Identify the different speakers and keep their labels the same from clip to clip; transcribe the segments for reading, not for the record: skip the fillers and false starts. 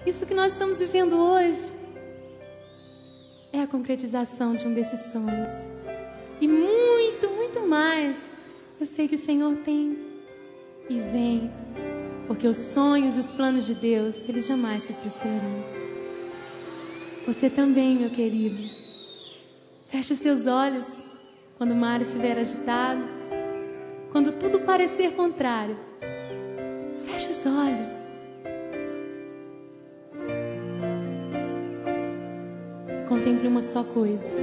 Speaker 1: Isso que nós estamos vivendo hoje é a concretização de um desses sonhos. E muito, muito mais eu sei que o Senhor tem e vem, porque os sonhos e os planos de Deus, eles jamais se frustrarão. Você também, meu querido. Feche os seus olhos quando o mar estiver agitado, quando tudo parecer contrário. Feche os olhos. E contemple uma só coisa: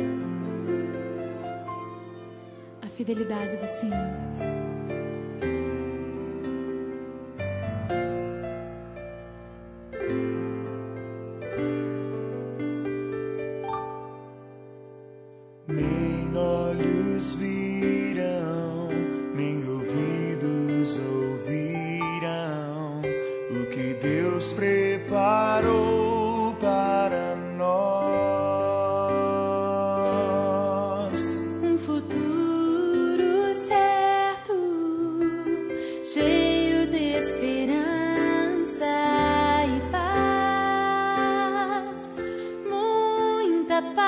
Speaker 1: a fidelidade do Senhor.
Speaker 2: Nem olhos viram, nem ouvidos ouvirão o que Deus preparou para nós.
Speaker 1: Um futuro certo, cheio de esperança e paz, muita paz.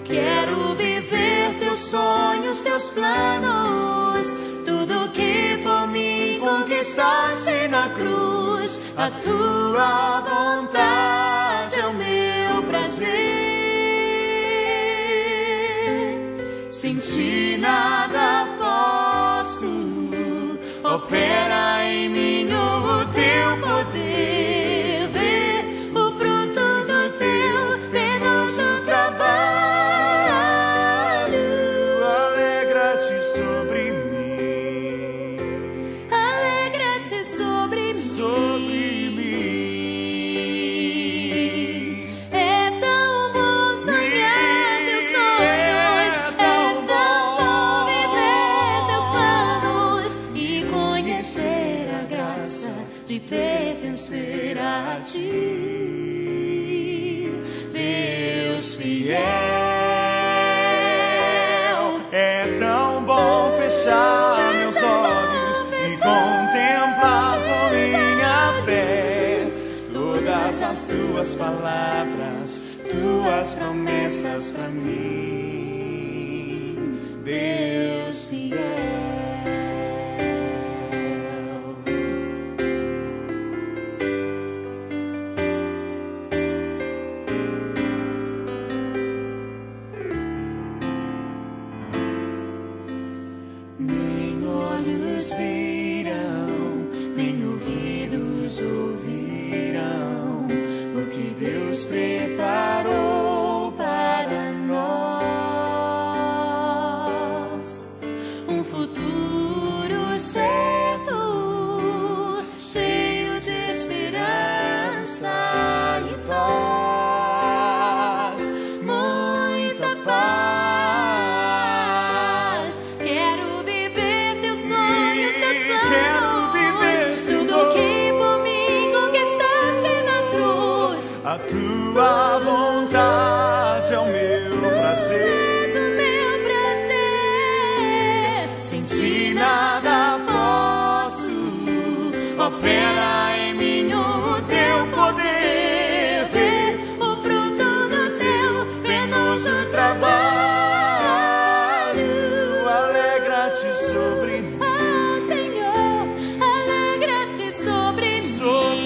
Speaker 1: Quero viver teus sonhos, teus planos, tudo que por mim conquistaste na cruz. A tua vontade é o meu prazer. Sem ti nada posso, opera em mim o teu poder. Ver o fruto do teu penoso trabalho.
Speaker 2: Alegra-te sobre mim,
Speaker 1: Alegra-te sobre mim.
Speaker 2: sobre mim.
Speaker 1: É tão bom sonhar teus sonhos, é tão bom viver teus planos e conhecer a graça de pertencer a ti, Deus fiel.
Speaker 2: É tão bom fechar meus olhos e contemplar com minha fé todas as tuas palavras, tuas promessas para mim, Deus fiel.
Speaker 1: Nem olhos viram, nem ouvidos ouvirão o que Deus preparou para nós. Um futuro certo, cheio de esperança e paz, muita paz. Quero viver teus sonhos, teus
Speaker 2: Quero viver,
Speaker 1: planos, tudo
Speaker 2: Senhor.
Speaker 1: que por mim conquistaste na cruz.
Speaker 2: A tua vontade é o meu prazer.
Speaker 1: És o meu prazer.
Speaker 2: Sem ti nada posso, opera em mim o teu poder.
Speaker 1: Ver o fruto do teu penoso
Speaker 2: Trabalho, alegra-te sobre mim,
Speaker 1: Ah, Senhor, alegra-te sobre mim.
Speaker 2: sobre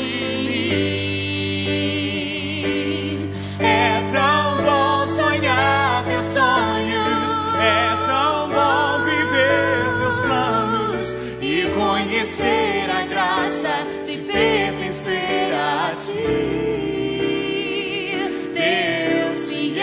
Speaker 2: mim. É tão bom sonhar teus sonhos, é tão bom viver teus planos e conhecer a graça de pertencer a ti, Deus fiel.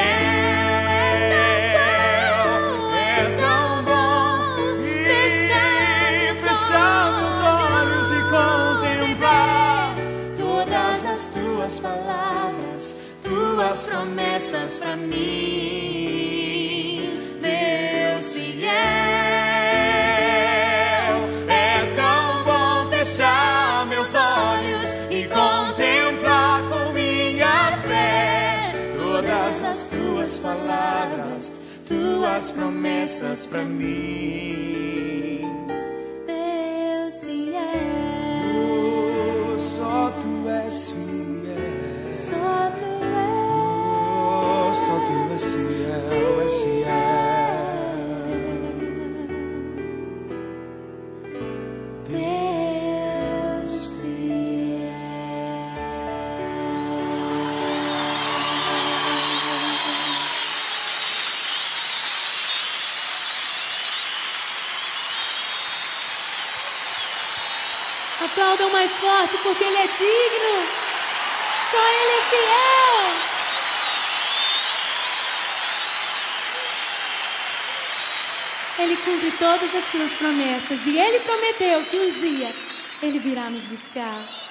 Speaker 2: É tão bom fechar meus olhos e contemplar todas as tuas palavras, tuas promessas para mim, Deus fiel. É tão bom fechar meus olhos e contemplar com minha fé todas as tuas palavras, tuas promessas para mim,
Speaker 1: Deus fiel.
Speaker 2: oh,
Speaker 1: Aplaudam mais forte, porque Ele é digno. Só Ele é fiel. Ele cumpre todas as suas promessas. E Ele prometeu que um dia Ele virá nos buscar.